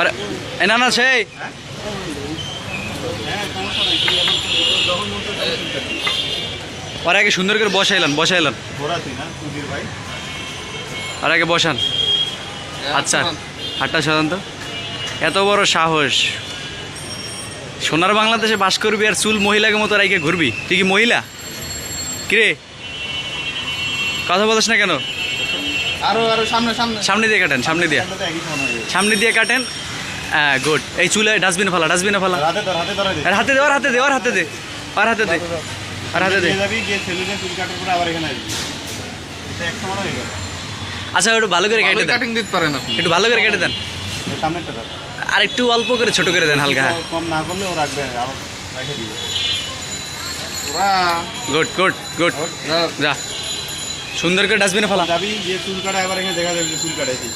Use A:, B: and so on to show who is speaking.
A: আরে না না সেই আর আগে সুন্দর করে বসাইলাম আর আগে বসান। আচ্ছা হাটটা সাধারণত এত বড় সাহস, সোনার বাংলাদেশে বাস করবি আর চুল মহিলাকে মতো রাইকে ঘুরবি? তুই কি মহিলা? কিরে কথা বলিস না কেন? সামনে দিয়ে কাটেন, সামনে দিয়ে কাটেন। হ্যাঁ গুড। এই চুলে ডাস্টবিনে ফেলা আর হাতে দে আচ্ছা একটু ভালো করে কেটে দেন, একটু ভালো করে কেটে দেন, আর একটু অল্প করে ছোট করে দেন হালকা। গুড যা সুন্দর করে ডাস্টবিনে ফেলা।
B: চুল কাটা এবার এখানে দেখা যাবে চুল কাটাইছি।